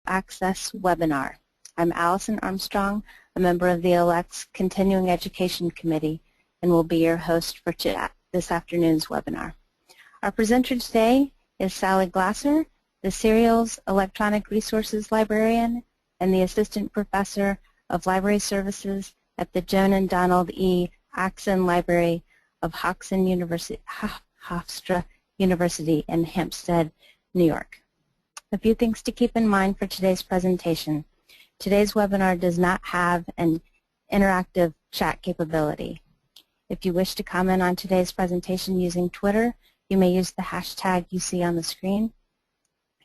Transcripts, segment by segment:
Access webinar. I'm Allison Armstrong, a member of the ALCTS Continuing Education Committee, and will be your host for this afternoon's webinar. Our presenter today is Sally Glasser, the Serials Electronic Resources Librarian and the Assistant Professor of Library Services at the Joan and Donald E. Axon Library of Hofstra University in Hampstead, New York. A few things to keep in mind for today's presentation. Today's webinar does not have an interactive chat capability. If you wish to comment on today's presentation using Twitter, you may use the hashtag you see on the screen.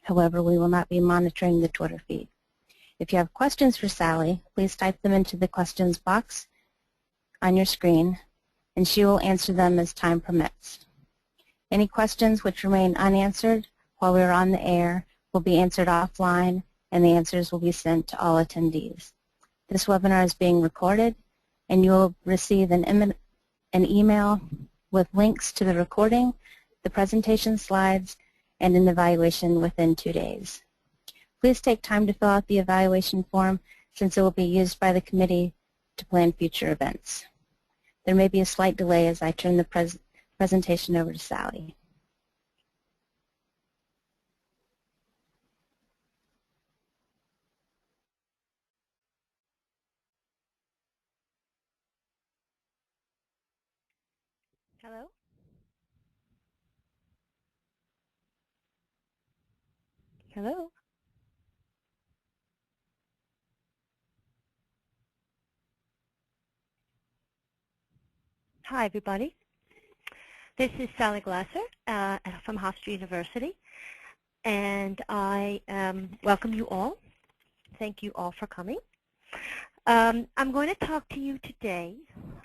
However, we will not be monitoring the Twitter feed. If you have questions for Sally, please type them into the questions box on your screen, and she will answer them as time permits. Any questions which remain unanswered while we are on the air will be answered offline, and the answers will be sent to all attendees. This webinar is being recorded, and you will receive an email with links to the recording, the presentation slides, and an evaluation within 2 days. Please take time to fill out the evaluation form since it will be used by the committee to plan future events. There may be a slight delay as I turn the presentation over to Sally. Hello? Hello? Hi, everybody. This is Sally Glasser from Hofstra University, and I welcome you all. Thank you all for coming. I'm going to talk to you today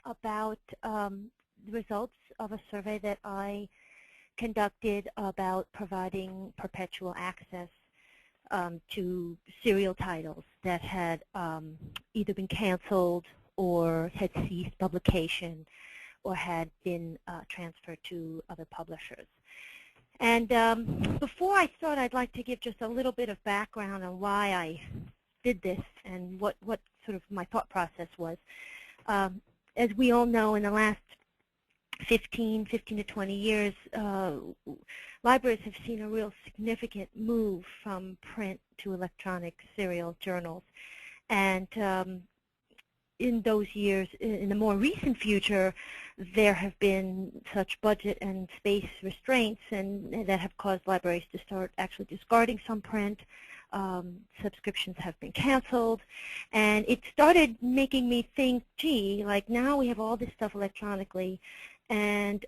about the results of a survey that I conducted about providing perpetual access to serial titles that had either been canceled or had ceased publication or had been transferred to other publishers. And before I start, I'd like to give just a little bit of background on why I did this and what sort of my thought process was. As we all know, in the last 15 to 20 years, libraries have seen a real significant move from print to electronic serial journals. And in those years, in the more recent future, there have been such budget and space restraints and that have caused libraries to start actually discarding some print. Subscriptions have been canceled, and it started making me think, gee, like now we have all this stuff electronically, and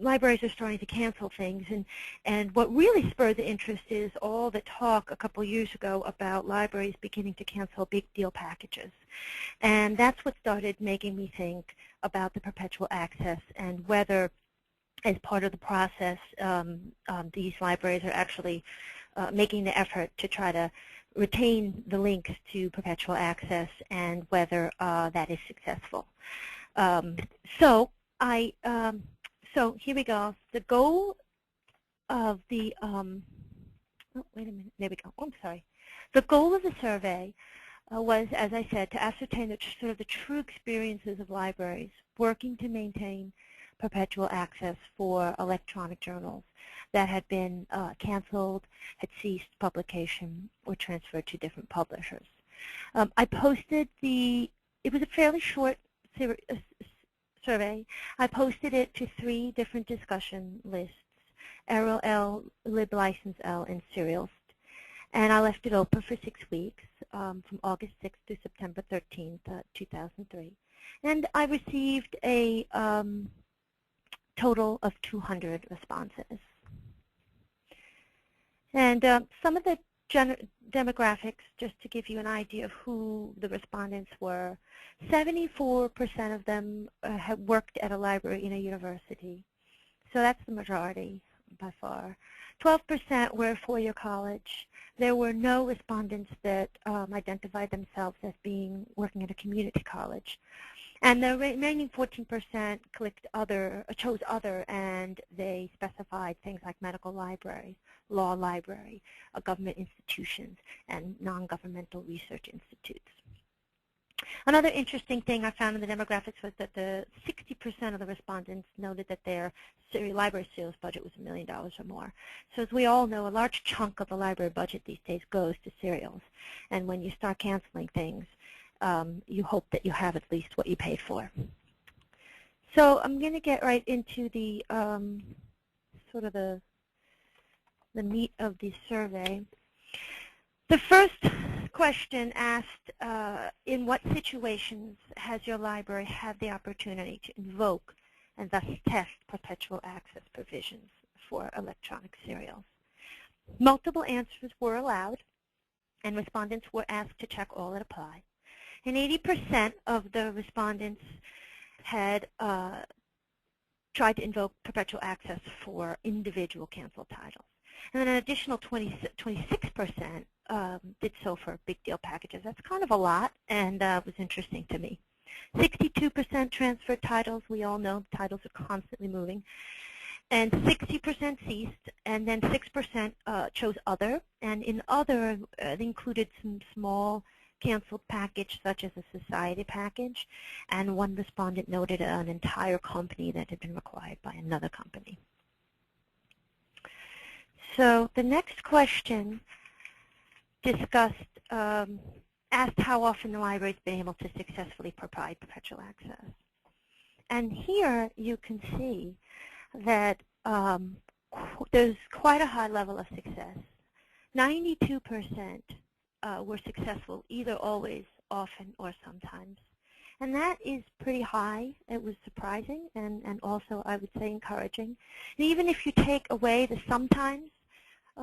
libraries are starting to cancel things, and what really spurred the interest is all the talk a couple years ago about libraries beginning to cancel big deal packages. And that's what started making me think about the perpetual access and whether, as part of the process, these libraries are actually making the effort to try to retain the links to perpetual access and whether that is successful. So here we go. The goal of the, oh, wait a minute, there we go. Oh, I'm sorry. The goal of the survey was, as I said, to ascertain sort of the true experiences of libraries working to maintain perpetual access for electronic journals that had been canceled, had ceased publication, or transferred to different publishers. I posted it was a fairly short survey. I posted it to 3 different discussion lists, Arrow L, LibLicense L, and Serials. And I left it open for 6 weeks, from August 6th to September 13th, 2003. And I received a total of 200 responses. And some of the demographics, just to give you an idea of who the respondents were, 74% of them had worked at a library in a university. So that's the majority by far. 12% were a four-year college. There were no respondents that identified themselves as being working at a community college. And the remaining 14% clicked other, chose other, and they specified things like medical libraries, law library, government institutions, and non-governmental research institutes. Another interesting thing I found in the demographics was that the 60% of the respondents noted that their library sales budget was $1 million or more. So as we all know, a large chunk of the library budget these days goes to serials. And when you start canceling things, you hope that you have at least what you paid for. So I'm going to get right into the sort of the meat of the survey. The first question asked, in what situations has your library had the opportunity to invoke and thus test perpetual access provisions for electronic serials? Multiple answers were allowed, and respondents were asked to check all that apply. And 80% of the respondents had tried to invoke perpetual access for individual canceled titles. And then an additional 26% did so for big deal packages. That's kind of a lot, and was interesting to me. 62% transferred titles. We all know titles are constantly moving. And 60% ceased, and then 6% chose other. And in other, it included some small canceled package, such as a society package. And one respondent noted an entire company that had been required by another company. So the next question discussed, asked how often the library's been able to successfully provide perpetual access. And here you can see that there's quite a high level of success. 92% were successful, either always, often, or sometimes. And that is pretty high. It was surprising and also, I would say, encouraging. And even if you take away the sometimes,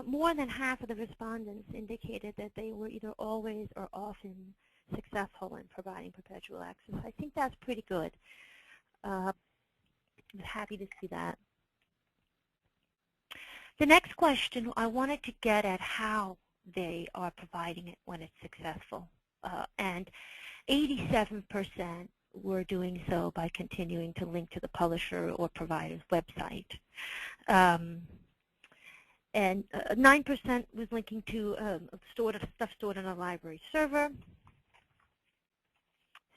more than half of the respondents indicated that they were either always or often successful in providing perpetual access. I think that's pretty good. I'm happy to see that. The next question, I wanted to get at how they are providing it when it's successful. And 87% were doing so by continuing to link to the publisher or provider's website. And 9% was linking to stuff stored on a library server.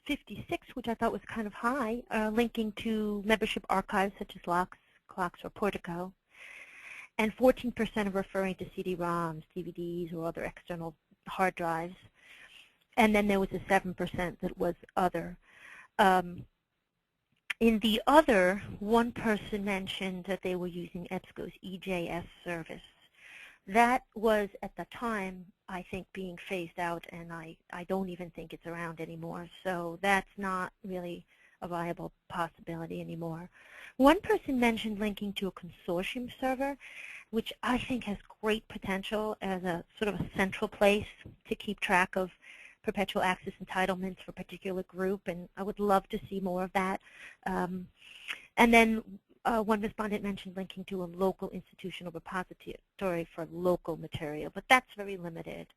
56, which I thought was kind of high, linking to membership archives such as Clocks, or Portico. And 14% are referring to CD-ROMs, DVDs, or other external hard drives. And then there was a 7% that was other. In the other, one person mentioned that they were using EBSCO's EJS service. That was, at the time, I think, being phased out, and I don't even think it's around anymore. So that's not really a viable possibility anymore. One person mentioned linking to a consortium server, which I think has great potential as a sort of a central place to keep track of perpetual access entitlements for a particular group, and I would love to see more of that. And then one respondent mentioned linking to a local institutional repository for local material, but that's very limited.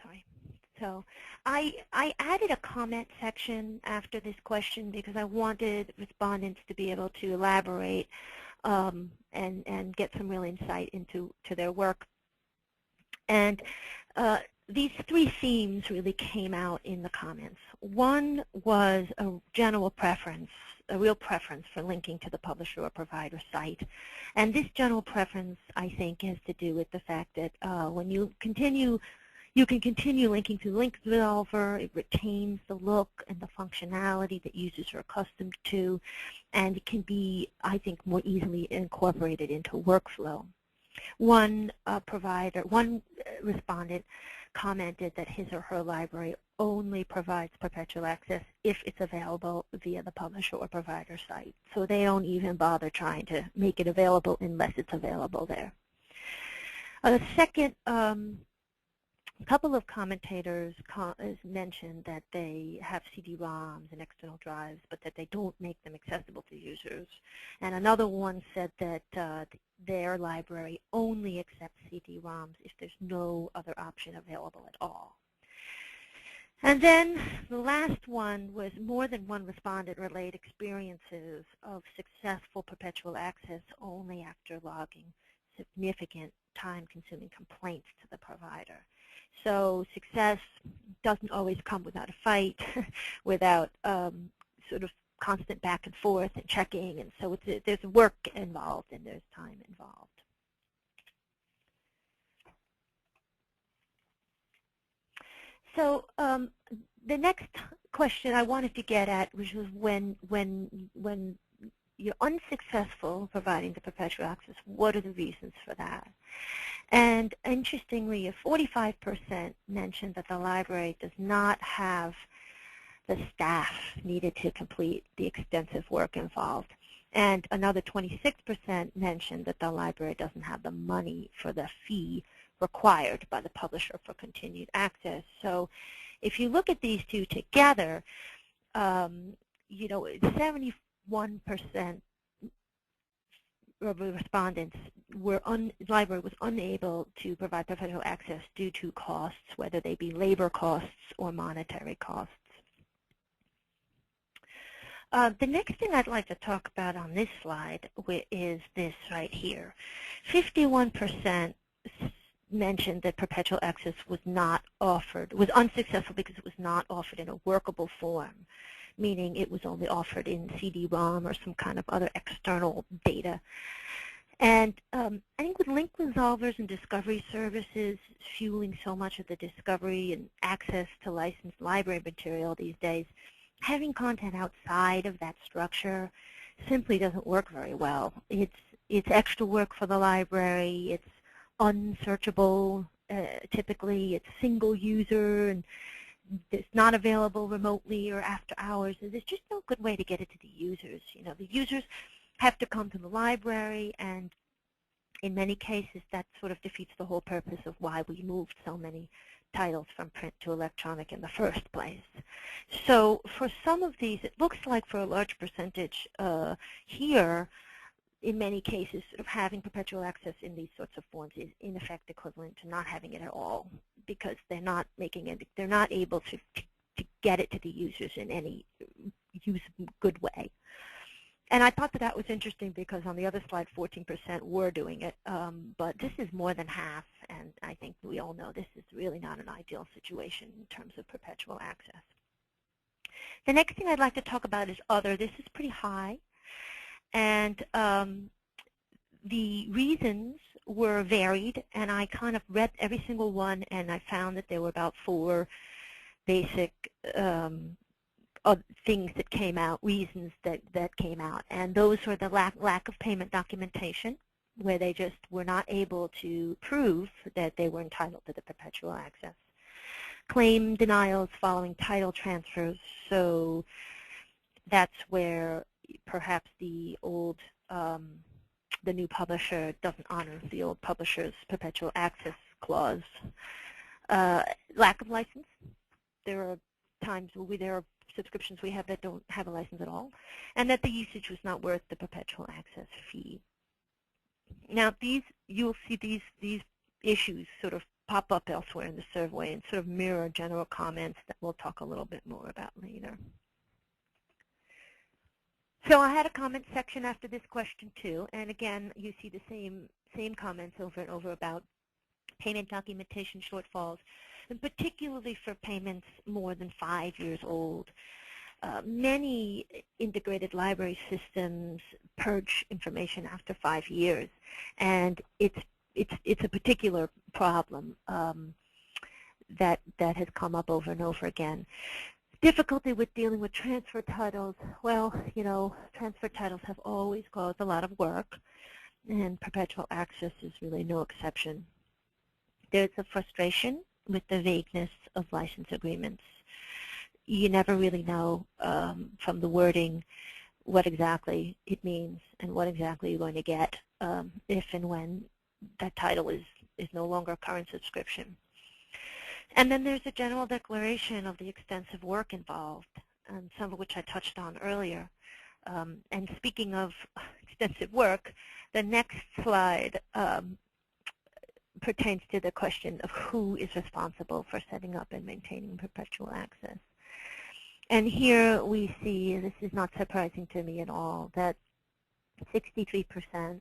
Sorry. So I added a comment section after this question because I wanted respondents to be able to elaborate and get some real insight into their work. And these three themes really came out in the comments. One was a general preference, a real preference for linking to the publisher or provider site. And this general preference, I think, has to do with the fact that when you can continue linking through Link Resolver. It retains the look and the functionality that users are accustomed to, and it can be, I think, more easily incorporated into workflow. One respondent commented that his or her library only provides perpetual access if it's available via the publisher or provider site. So they don't even bother trying to make it available unless it's available there. The second, a couple of commentators mentioned that they have CD-ROMs and external drives, but that they don't make them accessible to users. And another one said that their library only accepts CD-ROMs if there's no other option available at all. And then the last one was more than one respondent relate experiences of successful perpetual access only after logging significant time-consuming complaints to the provider. So success doesn't always come without a fight, without sort of constant back and forth and checking, and so there's work involved and there's time involved. So the next question I wanted to get at, which was when you're unsuccessful providing the perpetual access, what are the reasons for that? And interestingly, 45% mentioned that the library does not have the staff needed to complete the extensive work involved. And another 26% mentioned that the library doesn't have the money for the fee required by the publisher for continued access. So if you look at these two together, you know, 71% of the respondents were the library was unable to provide perpetual access due to costs, whether they be labor costs or monetary costs. The next thing I'd like to talk about on this slide is this right here. 51% mentioned that perpetual access was not offered, was unsuccessful because it was not offered in a workable form, meaning it was only offered in CD-ROM or some kind of other external data. And I think with link resolvers and discovery services fueling so much of the discovery and access to licensed library material these days, having content outside of that structure simply doesn't work very well. It's extra work for the library. It's unsearchable. Typically, it's single user, and it's not available remotely or after hours. There's just no good way to get it to the users. You know, the users have to come to the library, and in many cases, that sort of defeats the whole purpose of why we moved so many titles from print to electronic in the first place. So for some of these, it looks like for a large percentage here, in many cases, sort of having perpetual access in these sorts of forms is in effect equivalent to not having it at all, because they're not making it, they're not able to get it to the users in any good way. And I thought that that was interesting because on the other slide, 14% were doing it, but this is more than half, and I think we all know this is really not an ideal situation in terms of perpetual access. The next thing I'd like to talk about is other. This is pretty high, and the reasons were varied, and I kind of read every single one, and I found that there were about 4 basic things that came out, reasons that came out, and those were the lack of payment documentation, where they just were not able to prove that they were entitled to the perpetual access. Claim denials following title transfers, so that's where perhaps the old, the new publisher doesn't honor the old publisher's perpetual access clause. Lack of license. There are times where there are subscriptions we have that don't have a license at all, and that the usage was not worth the perpetual access fee. Now, you'll see these issues sort of pop up elsewhere in the survey and sort of mirror general comments that we'll talk a little bit more about later. So I had a comment section after this question too, and again, you see the same comments over and over about payment documentation shortfalls, and particularly for payments more than 5 years old. Many integrated library systems purge information after 5 years, and it's a particular problem that has come up over and over again. Difficulty with dealing with transfer titles. Well, you know, transfer titles have always caused a lot of work, and perpetual access is really no exception. There's a frustration with the vagueness of license agreements. You never really know from the wording what exactly it means and what exactly you're going to get if and when that title is no longer a current subscription. And then there's a general declaration of the extensive work involved, and some of which I touched on earlier. And speaking of extensive work, the next slide pertains to the question of who is responsible for setting up and maintaining perpetual access. And here we see, this is not surprising to me at all, that 63%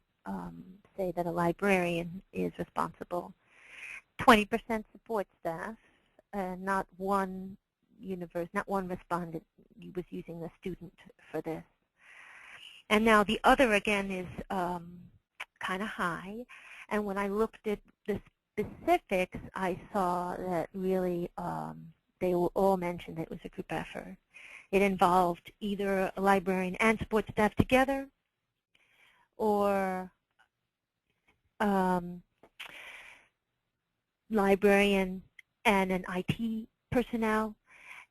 say that a librarian is responsible. 20% support staff, and not one respondent was using a student for this. And now the other, again, is kind of high. And when I looked at the specifics, I saw that really they all mentioned that it was a group effort. It involved either a librarian and support staff together, or librarian and an IT personnel,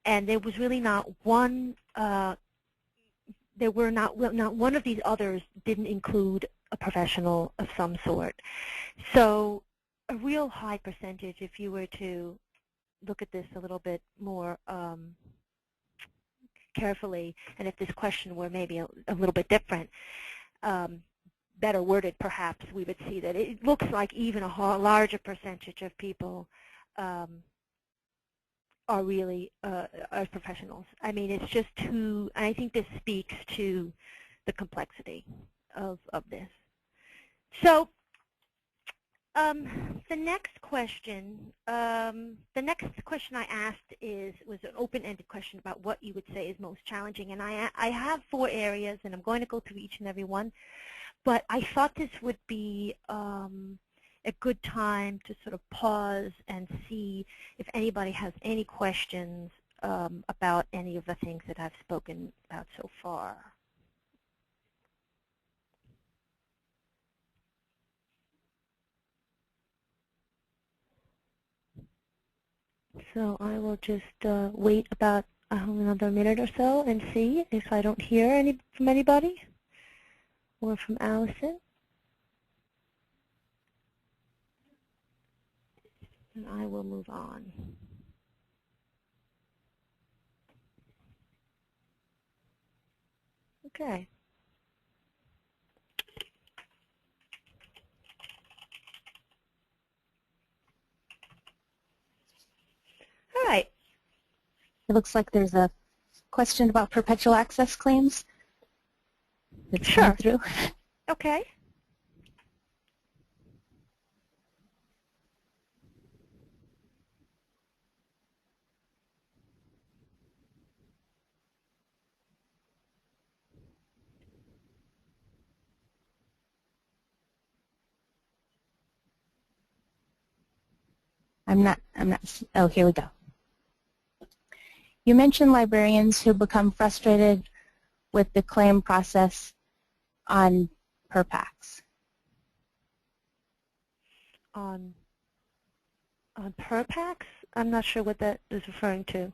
and there was really not one. There were not one of these others didn't include a professional of some sort. So a real high percentage, if you were to look at this a little bit more carefully, and if this question were maybe a little bit different, better worded perhaps, we would see that it looks like even a larger percentage of people are really are professionals. I mean, it's just too, I think this speaks to the complexity of this. So the next question I asked was an open-ended question about what you would say is most challenging, and I have 4 areas, and I'm going to go through each and every one. But I thought this would be a good time to sort of pause and see if anybody has any questions about any of the things that I've spoken about so far. So I will just wait about another minute or so and see if I don't hear from anybody or from Allison. And I will move on. Okay. All right. It looks like there's a question about perpetual access claims that's Sure. coming through. Okay. Oh, here we go. You mentioned librarians who become frustrated with the claim process on PERPACs. On PERPACs? I'm not sure what that is referring to.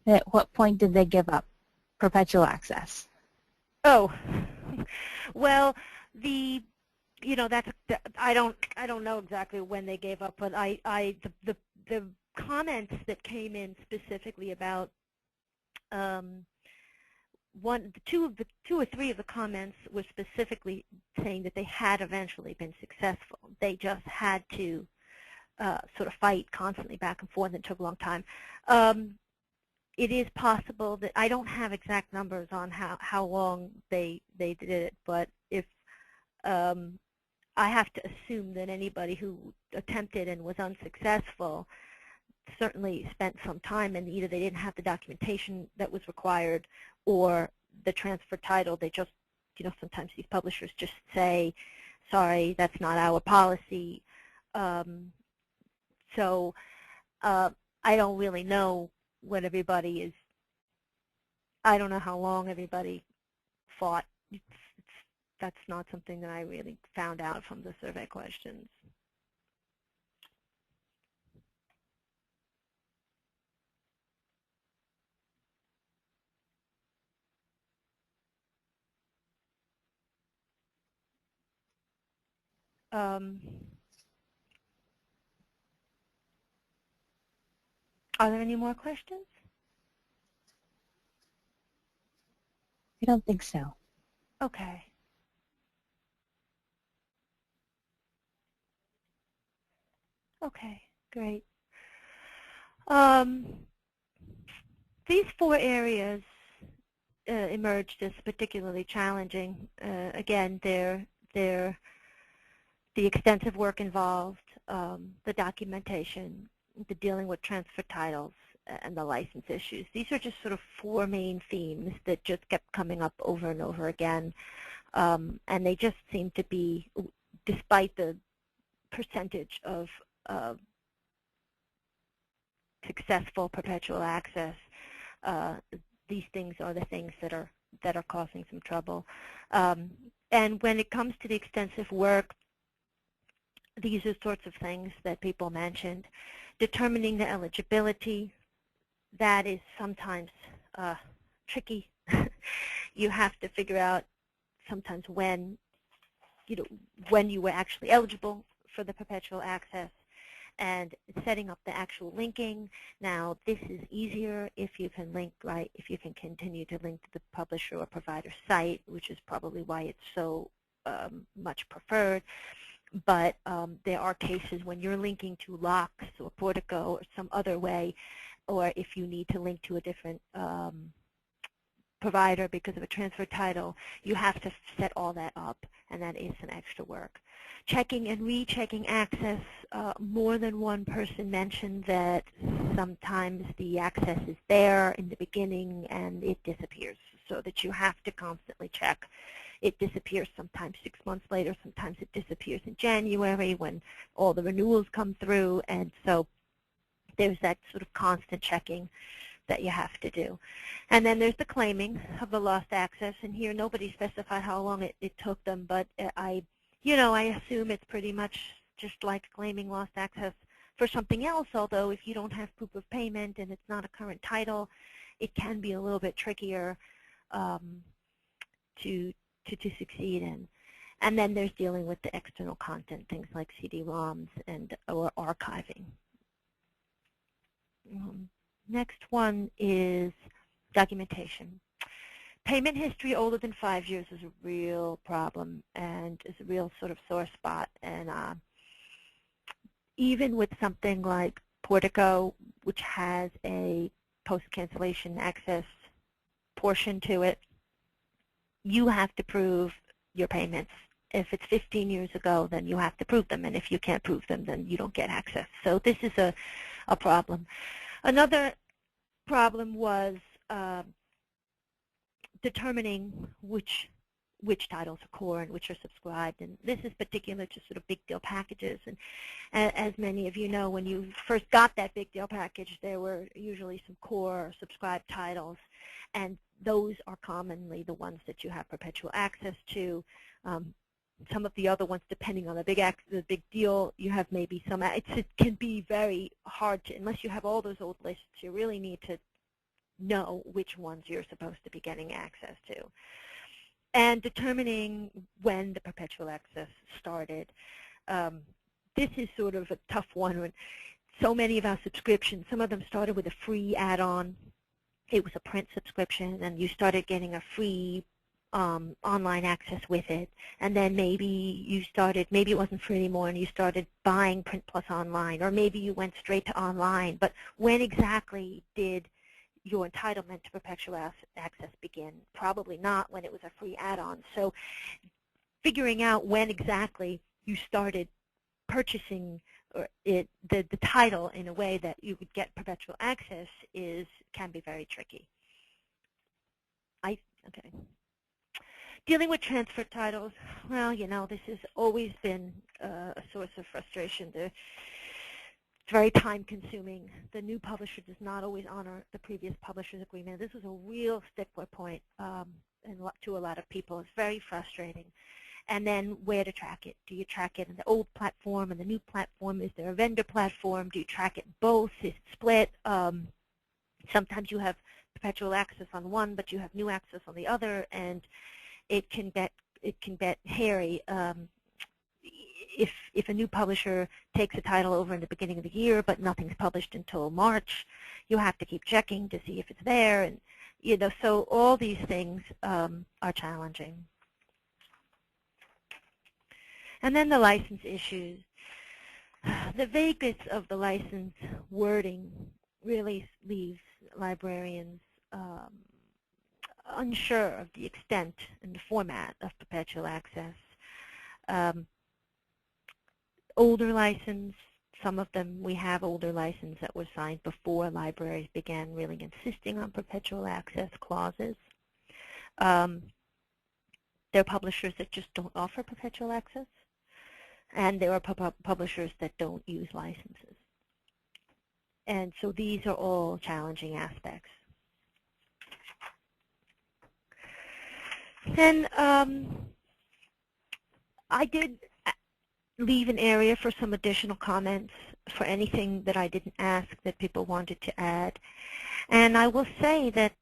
At what point did they give up perpetual access? Oh, well, I don't know exactly when they gave up, but the comments that came in specifically about two or three of the comments were specifically saying that they had eventually been successful. They just had to sort of fight constantly back and forth, and it took a long time. It is possible that I don't have exact numbers on how long they did it, but if I have to assume that anybody who attempted and was unsuccessful certainly spent some time, and either they didn't have the documentation that was required or the transfer title. They just, sometimes these publishers just say, sorry, that's not our policy. So I don't really know what everybody is. I don't know how long everybody fought. That's not something that I really found out from the survey questions. Are there any more questions? I don't think so. Okay. Okay, great. These 4 areas emerged as particularly challenging. Again, they're the extensive work involved, the documentation, the dealing with transfer titles, and the license issues. These are just sort of 4 main themes that just kept coming up over and over again, and they just seem to be, despite the percentage of successful perpetual access, these things are the things that are causing some trouble. And when it comes to the extensive work, these are sorts of things that people mentioned. Determining the eligibility, that is sometimes tricky. You have to figure out sometimes when you were actually eligible for the perpetual access, and setting up the actual linking. Now, this is easier if you can link, right, if you can continue to link to the publisher or provider site, which is probably why it's so much preferred. But there are cases when you're linking to ALCTS or Portico or some other way, or if you need to link to a different provider because of a transfer title, you have to set all that up, and that is some extra work. Checking and rechecking access, more than one person mentioned that sometimes the access is there in the beginning and it disappears, so that you have to constantly check. It disappears sometimes 6 months later, sometimes it disappears in January when all the renewals come through, and so there's that sort of constant checking that you have to do. And then there's the claiming of the lost access, and here nobody specified how long it took them, but I assume it's pretty much just like claiming lost access for something else, although if you don't have proof of payment and it's not a current title, it can be a little bit trickier to succeed in. And then there's dealing with the external content, things like CD-ROMs or archiving. Next one is documentation. Payment history older than 5 years is a real problem and is a real sort of sore spot. And even with something like Portico, which has a post-cancellation access portion to it, you have to prove your payments. If it's 15 years ago, then you have to prove them, and if you can't prove them, then you don't get access. So this is a problem. Another problem was determining which titles are core and which are subscribed, and this is particular to sort of big deal packages. And as many of you know, when you first got that big deal package, there were usually some core or subscribed titles, and those are commonly the ones that you have perpetual access to. Some of the other ones, depending on the big deal, you have maybe some. It can be very hard to, unless you have all those old lists, you really need to know which ones you're supposed to be getting access to. And determining when the perpetual access started. This is sort of a tough one. When so many of our subscriptions, some of them started with a free add-on. It was a print subscription, and you started getting a free online access with it, and then maybe it wasn't free anymore and you started buying Print Plus online, or maybe you went straight to online. But when exactly did your entitlement to perpetual access begin? Probably not when it was a free add-on. So figuring out when exactly you started purchasing the title in a way that you would get perpetual access can be very tricky. Okay. Dealing with transfer titles, well, this has always been a source of frustration. It's very time-consuming. The new publisher does not always honor the previous publisher's agreement. This is a real stickler point to a lot of people. It's very frustrating. And then where to track it? Do you track it in the old platform and the new platform? Is there a vendor platform? Do you track it both? Is it split? Sometimes you have perpetual access on one, but you have new access on the other, and it can get hairy. If a new publisher takes a title over in the beginning of the year, but nothing's published until March, you have to keep checking to see if it's there, and so all these things are challenging. And then the license issues. the vagueness of the license wording really leaves librarians unsure of the extent and the format of perpetual access. Older license, some of them, we have older license that was signed before libraries began really insisting on perpetual access clauses. There are publishers that just don't offer perpetual access, and there are publishers that don't use licenses. And so these are all challenging aspects. Then I did leave an area for some additional comments for anything that I didn't ask that people wanted to add. And I will say that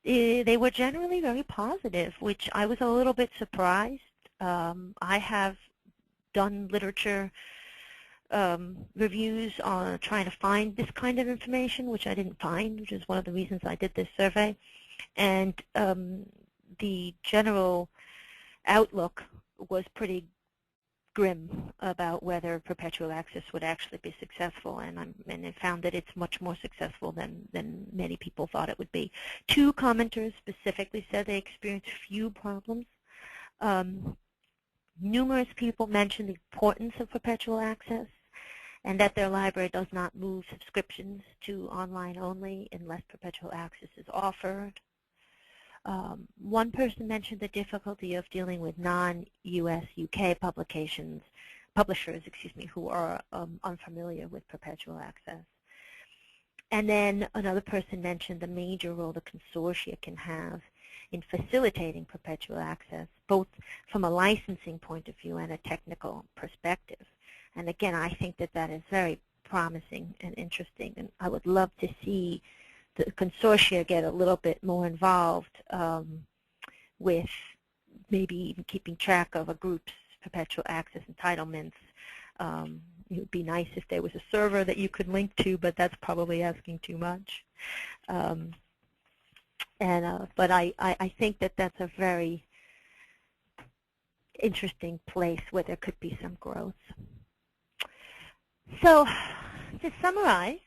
they were generally very positive, which I was a little bit surprised. I have done literature reviews on trying to find this kind of information, which I didn't find, which is one of the reasons I did this survey. And the general outlook was pretty grim about whether perpetual access would actually be successful, and I found that it's much more successful than many people thought it would be. 2 commenters specifically said they experienced few problems. Numerous people mentioned the importance of perpetual access and that their library does not move subscriptions to online only unless perpetual access is offered. One person mentioned the difficulty of dealing with non-US, UK publishers, who are unfamiliar with perpetual access. And then another person mentioned the major role the consortia can have in facilitating perpetual access, both from a licensing point of view and a technical perspective. And again, I think that that is very promising and interesting, and I would love to see the consortia get a little bit more involved with maybe even keeping track of a group's perpetual access entitlements. It would be nice if there was a server that you could link to, but that's probably asking too much. But I think that that's a very interesting place where there could be some growth. So to summarize,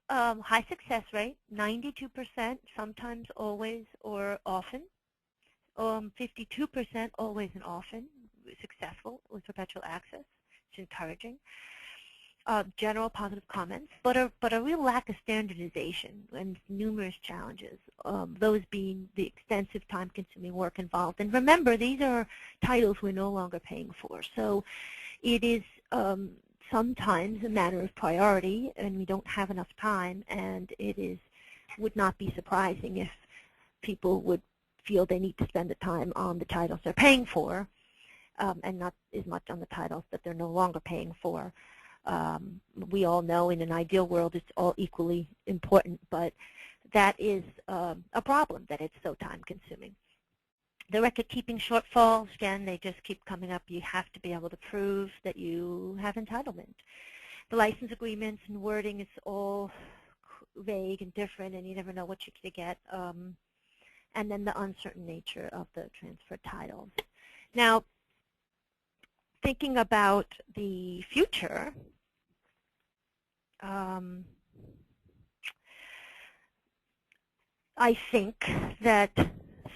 high success rate, 92%, sometimes, always, or often. 52% always and often successful with perpetual access. It's encouraging. General positive comments, but a real lack of standardization and numerous challenges, those being the extensive time-consuming work involved. And remember, these are titles we're no longer paying for, so it is sometimes a matter of priority, and we don't have enough time, and would not be surprising if people would feel they need to spend the time on the titles they're paying for, and not as much on the titles that they're no longer paying for. We all know in an ideal world it's all equally important, but that is a problem, that it's so time-consuming. The record-keeping shortfalls, again, they just keep coming up. You have to be able to prove that you have entitlement. The license agreements and wording is all vague and different, and you never know what you're going to get. And then the uncertain nature of the transfer titles. Now, thinking about the future, I think that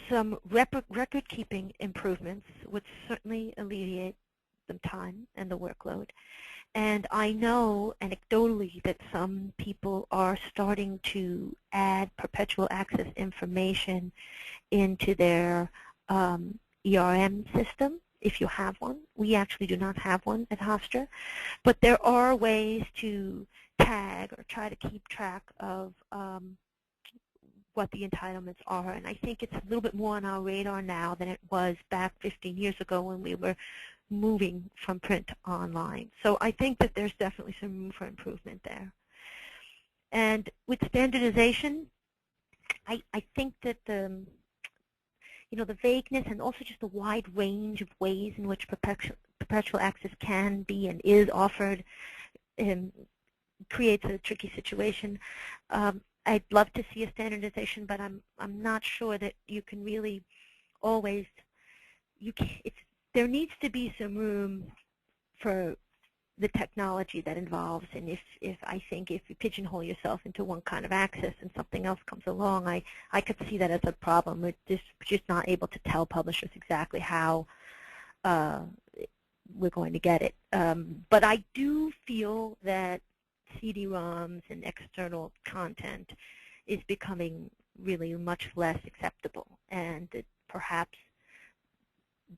some record-keeping improvements would certainly alleviate the time and the workload. And I know anecdotally that some people are starting to add perpetual access information into their ERM system, if you have one. We actually do not have one at Hofstra, but there are ways to tag or try to keep track of what the entitlements are, and I think it's a little bit more on our radar now than it was back 15 years ago when we were moving from print to online. So I think that there's definitely some room for improvement there. And with standardization, I think that the vagueness and also just the wide range of ways in which perpetual access can be and is offered creates a tricky situation. I'd love to see a standardization, but I'm not sure that you can really always. There needs to be some room for the technology that involves, and if I think if you pigeonhole yourself into one kind of access and something else comes along, I could see that as a problem. We're just not able to tell publishers exactly how we're going to get it. But I do feel that CD-ROMs and external content is becoming really much less acceptable, and that perhaps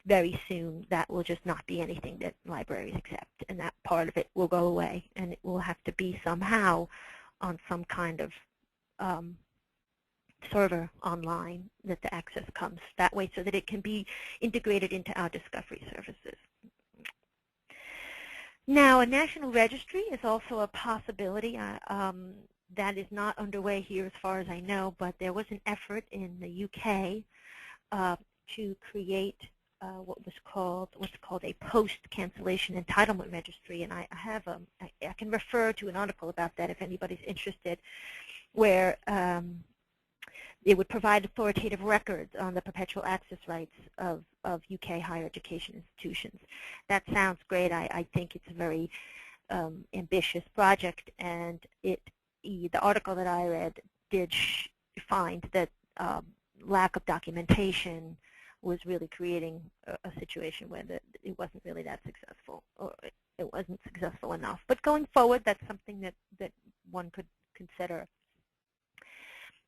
very soon that will just not be anything that libraries accept, and that part of it will go away, and it will have to be somehow on some kind of server online that the access comes that way so that it can be integrated into our discovery services. Now, a national registry is also a possibility. That is not underway here as far as I know, but there was an effort in the UK to create what's called a post-cancellation entitlement registry, and I can refer to an article about that if anybody's interested, where it would provide authoritative records on the perpetual access rights of UK higher education institutions. That sounds great. I think it's a very ambitious project, and the article that I read did find that lack of documentation was really creating a situation where it wasn't really that successful, or it wasn't successful enough. But going forward, that's something that one could consider.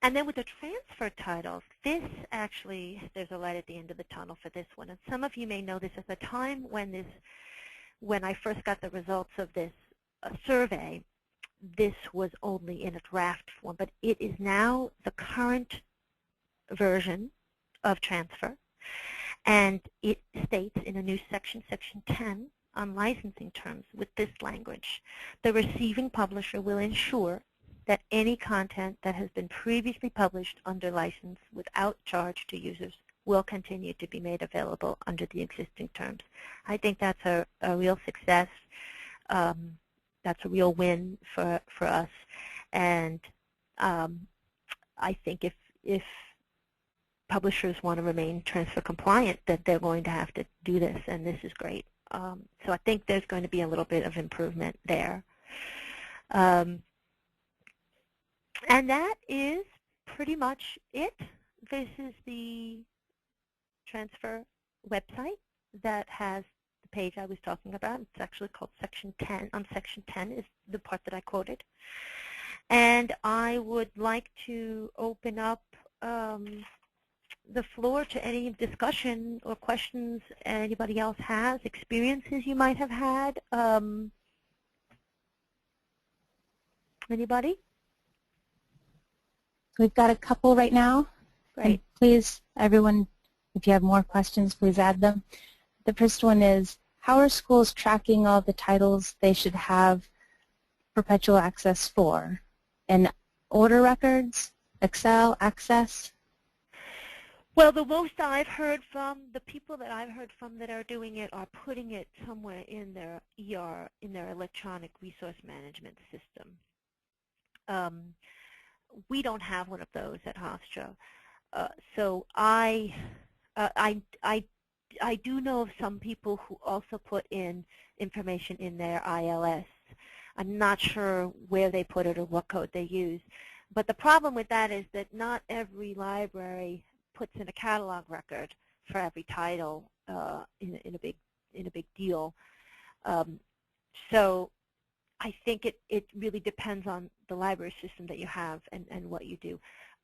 And then with the transfer titles, this actually, there's a light at the end of the tunnel for this one. And some of you may know this. At the time when I first got the results of this survey, this was only in a draft form, but it is now the current version of transfer. And it states in a new section, Section 10, on licensing terms with this language: the receiving publisher will ensure that any content that has been previously published under license without charge to users will continue to be made available under the existing terms. I think that's a real success. That's a real win for us. And I think if publishers want to remain transfer compliant, that they're going to have to do this, and this is great. So I think there's going to be a little bit of improvement there. And that is pretty much it. This is the transfer website that has the page I was talking about. It's actually called Section 10. Section 10 is the part that I quoted. And I would like to open up the floor to any discussion or questions anybody else has, experiences you might have had. Anybody? We've got a couple right now. Great. And please, everyone, if you have more questions, please add them. The first one is, how are schools tracking all the titles they should have perpetual access for? In order records, Excel, Access? Well, the most I've heard from, the people that I've heard from that are doing it are putting it somewhere in their ER, in their electronic resource management system. We don't have one of those at Hofstra. So I do know of some people who also put in information in their ILS. I'm not sure where they put it or what code they use. But the problem with that is that not every library puts in a catalog record for every title in a big deal. So I think it really depends on the library system that you have and what you do.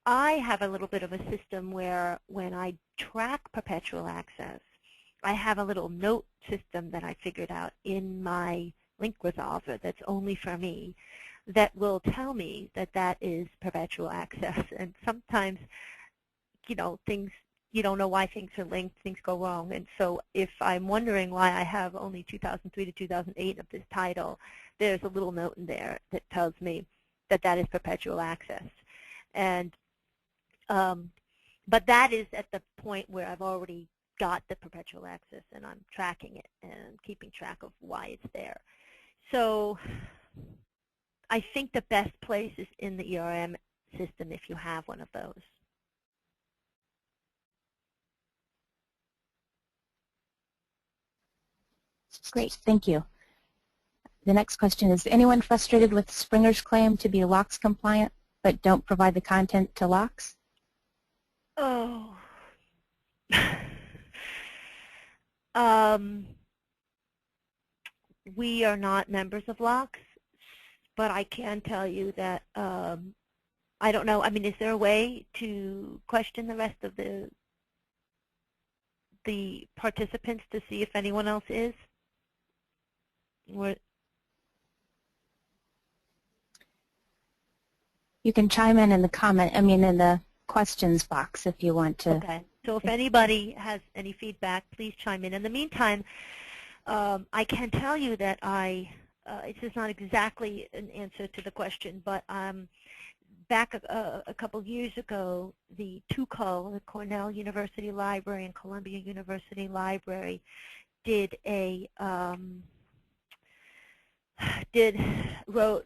I have a little bit of a system where when I track perpetual access, I have a little note system that I figured out in my link resolver that's only for me that will tell me that that is perpetual access. And sometimes, you know, things, you don't know why things are linked, things go wrong. And so if I'm wondering why I have only 2003 to 2008 of this title, there's a little note in there that tells me that that is perpetual access. And but that is at the point where I've already got the perpetual access and I'm tracking it and keeping track of why it's there. So I think the best place is in the ERM system if you have one of those. Great, thank you. The next question is anyone frustrated with Springer's claim to be LOCKSS compliant but don't provide the content to LOCKSS? Oh. We are not members of LOCKSS, but I can tell you that I don't know. I mean, is there a way to question the rest of the participants to see if anyone else is? Or you can chime in the comment, in the questions box if you want to. Okay. So if anybody has any feedback, please chime in. In the meantime, I can tell you that this is not exactly an answer to the question, but back a couple years ago, the TUCO, the Cornell University Library and Columbia University Library, did a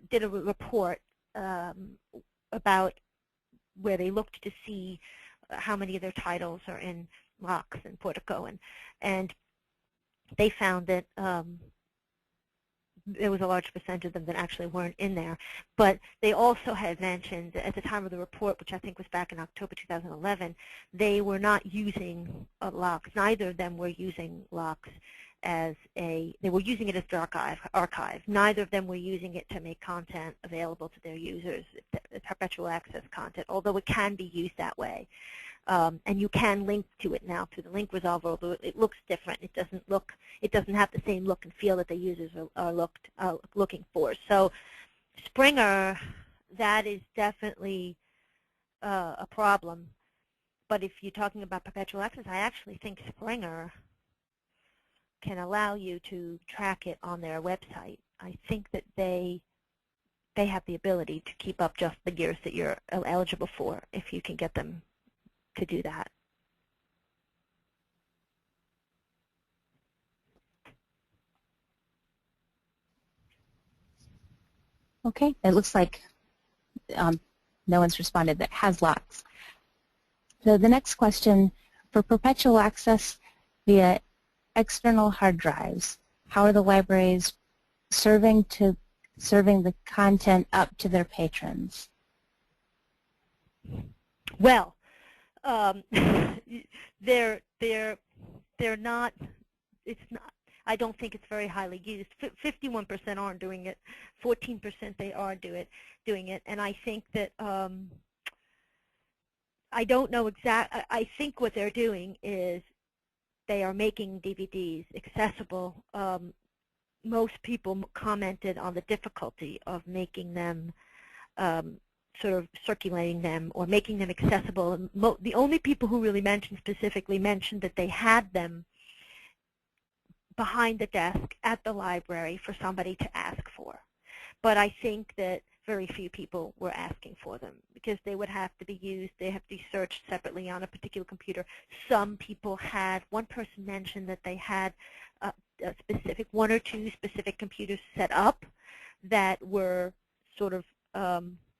report about where they looked to see how many of their titles are in LOCKSS and Portico, and they found that there was a large percentage of them that actually weren't in there. But they also had mentioned at the time of the report, which I think was back in October 2011, they were not using LOCKSS. Neither of them were using LOCKSS as they were using it as their archive. Neither of them were using it to make content available to their users, perpetual access content, although it can be used that way. And you can link to it now through the link resolver, although it looks different. It doesn't have the same look and feel that the users are looking for. So Springer, that is definitely a problem. But if you're talking about perpetual access, I actually think Springer can allow you to track it on their website. I think that they have the ability to keep up just the years that you're eligible for if you can get them to do that. Okay, it looks like no one's responded that has LOCKSS. So the next question, for perpetual access via external hard drives, how are the libraries serving the content up to their patrons? Well, they're not. It's not. I don't think it's very highly used. 51% aren't doing it. 14% they are doing it. And I think that I don't know I think what they're doing is they are making DVDs accessible. Most people commented on the difficulty of making them, sort of circulating them or making them accessible. The only people who really specifically mentioned that they had them behind the desk at the library for somebody to ask for. But I think that very few people were asking for them because they would have to be used. They have to be searched separately on a particular computer. Some people had, one person mentioned that they had a specific, one or two specific computers set up that were sort of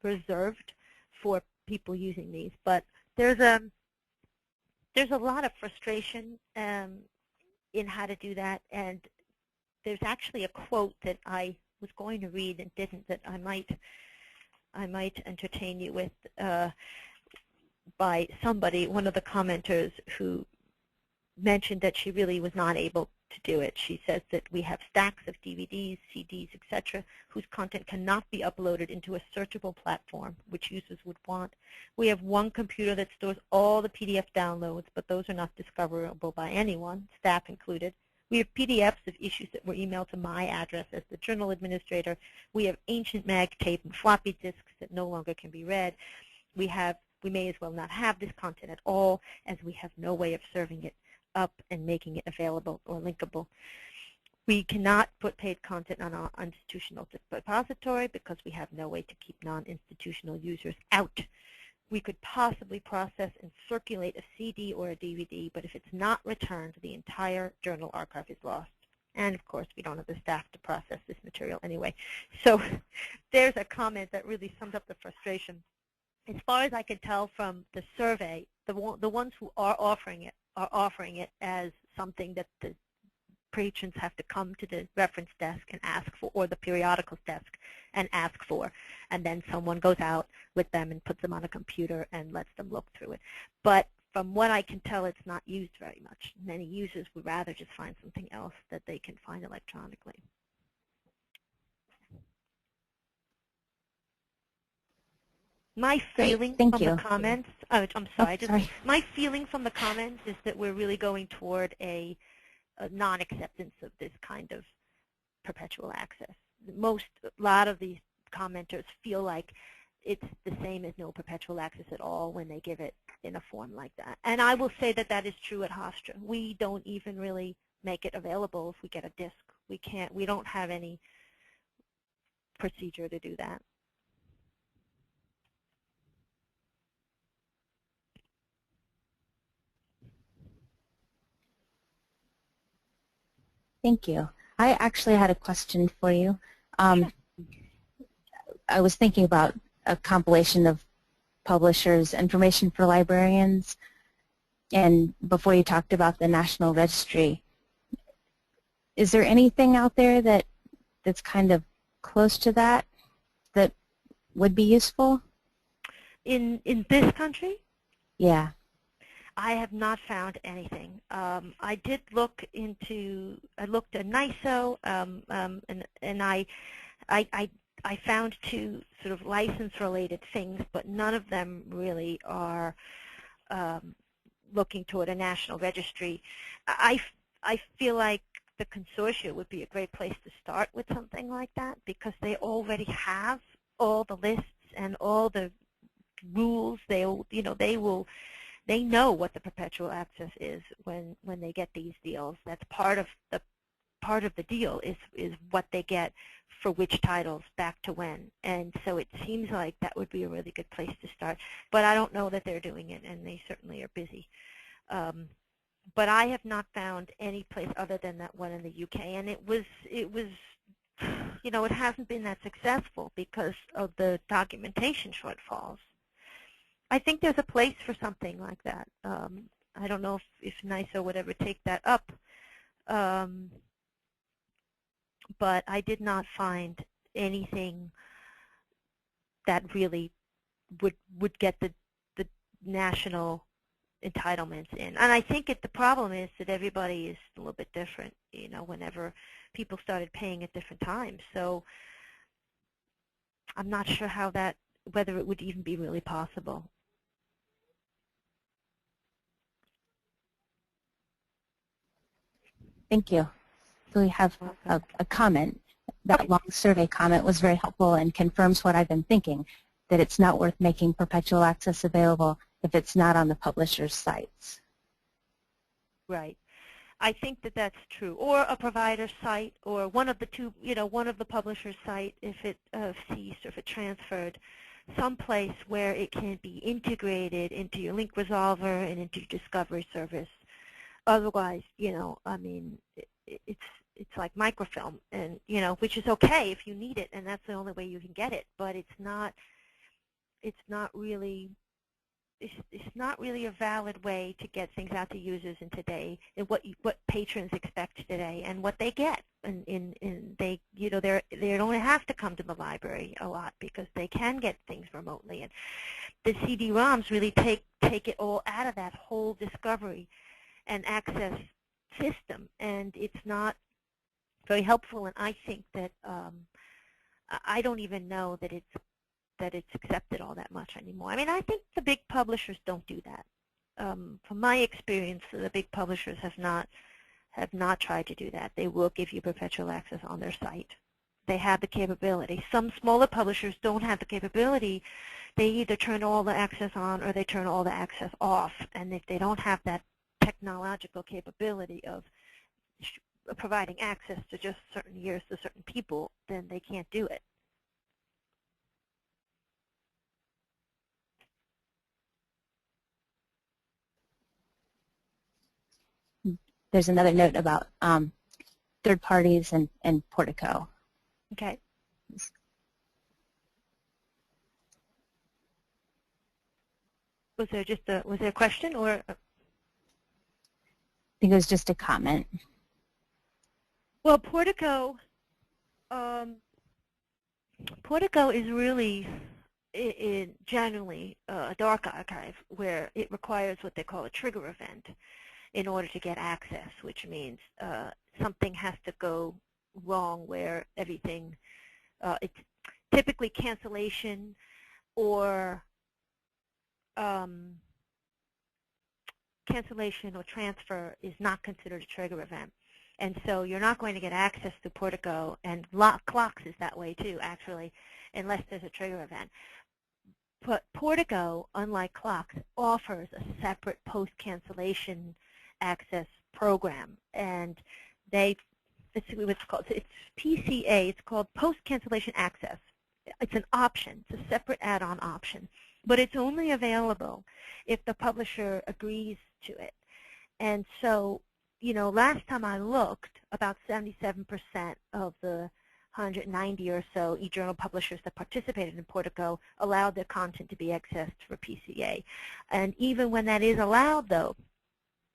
reserved for people using these. But there's a lot of frustration in how to do that, and there's actually a quote that I was going to read and didn't, that I might entertain you with, by somebody, one of the commenters, who mentioned that she really was not able to do it. She says that we have stacks of DVDs, CDs, etc., whose content cannot be uploaded into a searchable platform, which users would want. We have one computer that stores all the PDF downloads, but those are not discoverable by anyone, staff included. We have PDFs of issues that were emailed to my address as the journal administrator. We have ancient mag tape and floppy disks that no longer can be read. We may as well not have this content at all, as we have no way of serving it up and making it available or linkable. We cannot put paid content on our institutional repository because we have no way to keep non-institutional users out. We could possibly process and circulate a CD or a DVD, but if it's not returned, the entire journal archive is lost. And of course, we don't have the staff to process this material anyway. So there's a comment that really sums up the frustration. As far as I can tell from the survey, the ones who are offering it as something that patrons have to come to the reference desk and ask for, or the periodicals desk and ask for, and then someone goes out with them and puts them on a computer and lets them look through it. But from what I can tell, it's not used very much. Many users would rather just find something else that they can find electronically. My feeling from the comments, I'm sorry, my feeling from the comments is that we're really going toward a non-acceptance of this kind of perpetual access. A lot of these commenters feel like it's the same as no perpetual access at all when they give it in a form like that. And I will say that that is true at Hofstra. We don't even really make it available if we get a disk. We don't have any procedure to do that. Thank you. I actually had a question for you. I was thinking about a compilation of publishers' information for librarians, and before you talked about the National Registry, is there anything out there that's kind of close to that that would be useful? In this country? Yeah. I have not found anything. I did look into, I looked at NISO, and I found two sort of license-related things, but none of them really are looking toward a national registry. I feel like the consortia would be a great place to start with something like that, because they already have all the lists and all the rules. They know what the perpetual access is when they get these deals. That's part of the deal is what they get for which titles back to when. And so it seems like that would be a really good place to start. But I don't know that they're doing it, and they certainly are busy. But I have not found any place other than that one in the UK, and it was it hasn't been that successful because of the documentation shortfalls. I think there's a place for something like that. I don't know if NISO would ever take that up, but I did not find anything that really would get the national entitlements in. And I think the problem is that everybody is a little bit different, whenever people started paying at different times. So I'm not sure whether it would even be really possible. Thank you. So we have a comment. That long survey comment was very helpful and confirms what I've been thinking, that it's not worth making perpetual access available if it's not on the publisher's sites. Right. I think that that's true. Or a provider site, or one of the two, one of the publisher's site, if it ceased or if it transferred, someplace where it can be integrated into your link resolver and into your discovery service. Otherwise, I mean, it's like microfilm, and which is okay if you need it, and that's the only way you can get it. But it's not really a valid way to get things out to users in today, and what patrons expect today, and what they get. And they don't have to come to the library a lot because they can get things remotely. And the CD-ROMs really take it all out of that whole discovery and access system, and it's not very helpful. And I think that I don't even know that it's accepted all that much anymore. I mean, I think the big publishers don't do that. From my experience, the big publishers have not tried to do that. They will give you perpetual access on their site. They have the capability. Some smaller publishers don't have the capability. They either turn all the access on or they turn all the access off. And if they don't have that technological capability of providing access to just certain years to certain people, then they can't do it. There's another note about third parties and Portico. Okay. Was there a question, or? I think it was just a comment. Well, Portico is really generally a dark archive where it requires what they call a trigger event in order to get access, which means something has to go wrong where everything, it's typically cancellation or transfer is not considered a trigger event. And so you're not going to get access to Portico, and clocks is that way too, actually, unless there's a trigger event. But Portico, unlike clocks, offers a separate post-cancellation access program, and it's called, it's PCA, it's called Post-Cancellation Access. It's an option, it's a separate add-on option, but it's only available if the publisher agrees to it. And so, you know, last time I looked, about 77% of the 190 or so e-journal publishers that participated in Portico allowed their content to be accessed for PCA. And even when that is allowed, though,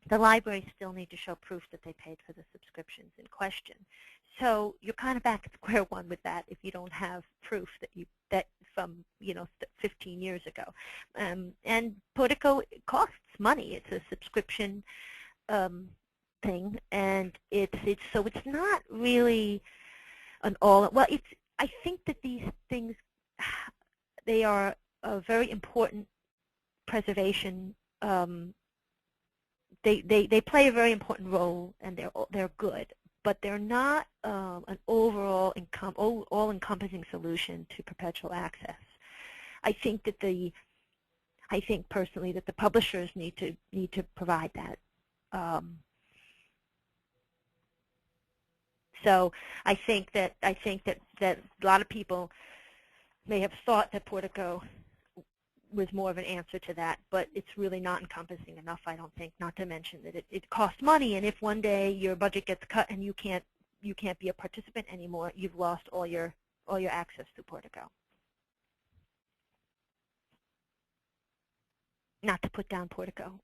the libraries still need to show proof that they paid for the subscriptions in question. So you're kind of back at square one with that if you don't have proof that from 15 years ago. And Portico costs money. It's a subscription thing, and so it's not really an all. Well, I think that these things, they are a very important preservation. They play a very important role, and they're good, but they're not an overall all-encompassing solution to perpetual access. I think personally that the publishers need to provide that. So I think that a lot of people may have thought that Portico was more of an answer to that, but it's really not encompassing enough, I don't think, not to mention that it costs money, and if one day your budget gets cut and you can't be a participant anymore, you've lost all your access to Portico. Not to put down Portico.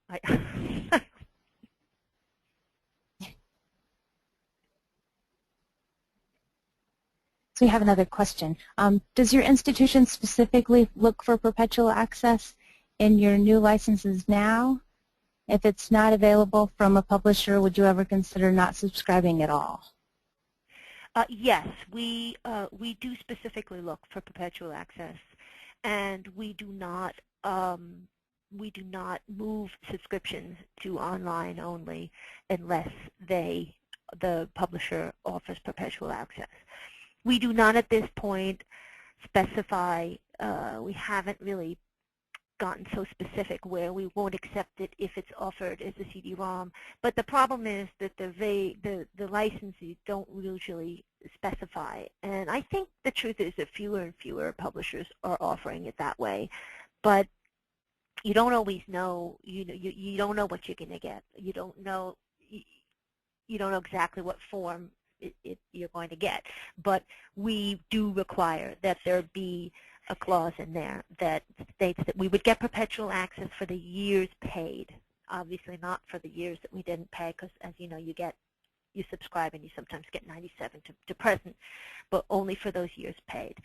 So we have another question. Does your institution specifically look for perpetual access in your new licenses now? If it's not available from a publisher, would you ever consider not subscribing at all? Yes, we do specifically look for perpetual access, and we do not move subscriptions to online only unless the publisher offers perpetual access. We do not at this point specify, we haven't really gotten so specific where we won't accept it if it's offered as a CD-ROM. But the problem is that the licensees don't usually specify. And I think the truth is that fewer and fewer publishers are offering it that way. But you don't always know, you don't know what you're going to get. You don't know exactly what form you're going to get. But we do require that there be a clause in there that states that we would get perpetual access for the years paid. Obviously not for the years that we didn't pay, because as you know, you subscribe and you sometimes get 97 to present, but only for those years paid.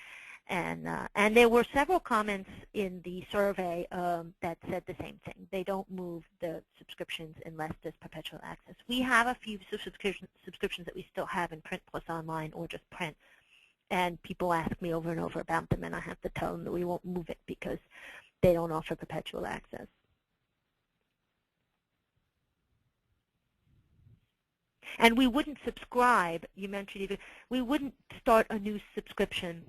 And there were several comments in the survey that said the same thing. They don't move the subscriptions unless there's perpetual access. We have a few subscriptions that we still have in print plus online or just print. And people ask me over and over about them, and I have to tell them that we won't move it because they don't offer perpetual access. And we wouldn't subscribe, you mentioned even, we wouldn't start a new subscription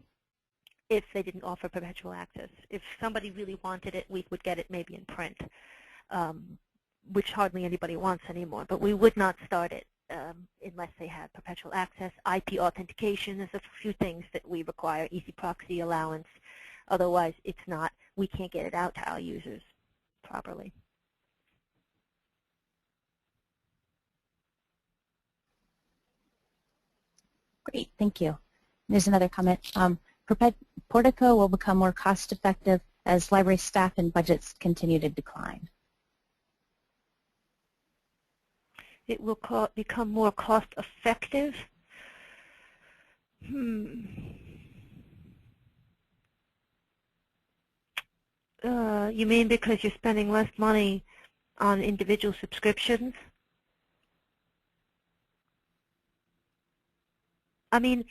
if they didn't offer perpetual access. If somebody really wanted it, we would get it maybe in print, which hardly anybody wants anymore. But we would not start it unless they had perpetual access. IP authentication, there's a few things that we require, easy proxy allowance. Otherwise, it's not, we can't get it out to our users properly. Great, thank you. There's another comment. Portico will become more cost-effective as library staff and budgets continue to decline. It will become more cost-effective. You mean because you're spending less money on individual subscriptions? I mean,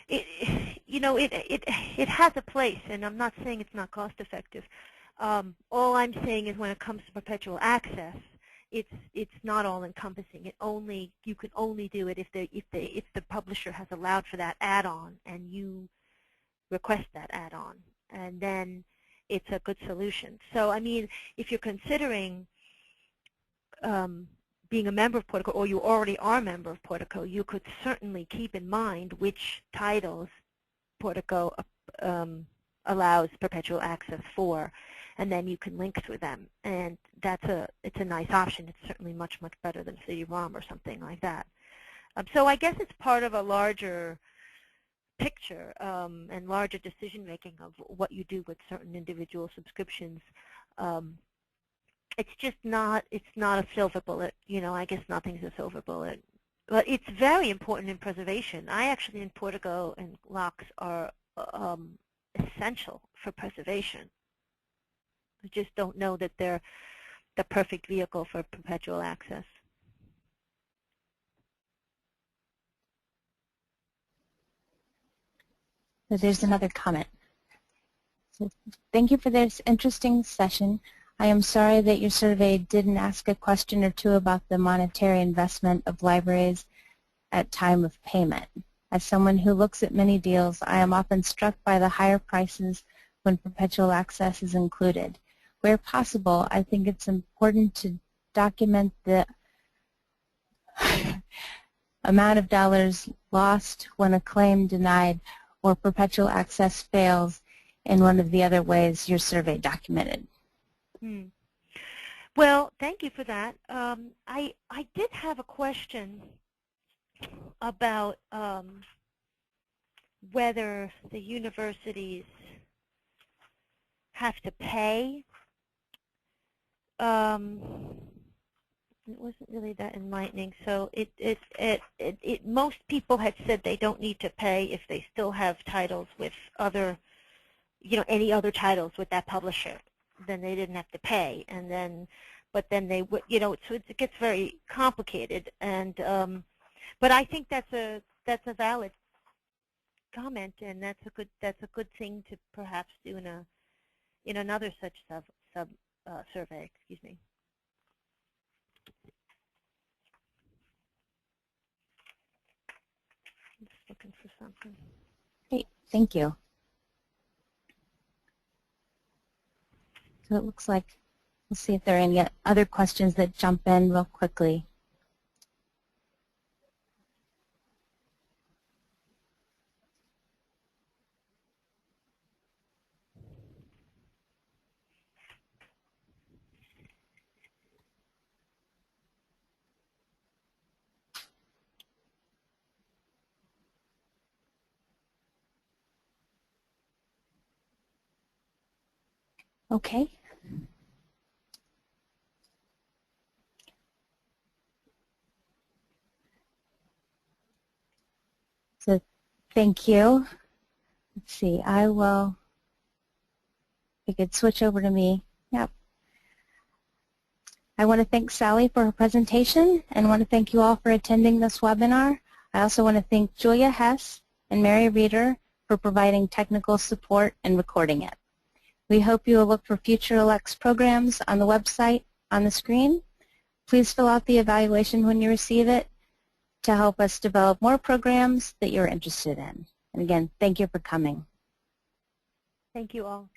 it has a place, and I'm not saying it's not cost effective. All I'm saying is when it comes to perpetual access, it's not all encompassing. You can only do it if the publisher has allowed for that add-on and you request that add-on, and then it's a good solution. So I mean, if you're considering being a member of Portico, or you already are a member of Portico, you could certainly keep in mind which titles Portico allows perpetual access for, and then you can link through them. And it's a nice option. It's certainly much, much better than CD-ROM or something like that. So I guess it's part of a larger picture and larger decision-making of what you do with certain individual subscriptions. It's just not a silver bullet. I guess nothing's a silver bullet. But it's very important in preservation. I actually think Portico and LOCKSS are essential for preservation. I just don't know that they're the perfect vehicle for perpetual access. So there's another comment. So thank you for this interesting session. I am sorry that your survey didn't ask a question or two about the monetary investment of libraries at time of payment. As someone who looks at many deals, I am often struck by the higher prices when perpetual access is included. Where possible, I think it's important to document the amount of dollars lost when a claim denied or perpetual access fails in one of the other ways your survey documented. Well, thank you for that. I did have a question about whether the universities have to pay. It wasn't really that enlightening. So most people had said they don't need to pay if they still have titles with other, any other titles with that publisher. Then they didn't have to pay, and then, but then they would, so it gets very complicated. And but I think that's a valid comment, and that's a good thing to perhaps do in another such survey. Excuse me. I'm just looking for something. Great, thank you. So it looks like, we'll see if there are any other questions that jump in real quickly. Okay. So thank you. Let's see, you could switch over to me. Yep. I want to thank Sally for her presentation and want to thank you all for attending this webinar. I also want to thank Julia Hess and Mary Reeder for providing technical support and recording it. We hope you will look for future ALCTS programs on the website on the screen. Please fill out the evaluation when you receive it to help us develop more programs that you're interested in. And again, thank you for coming. Thank you all.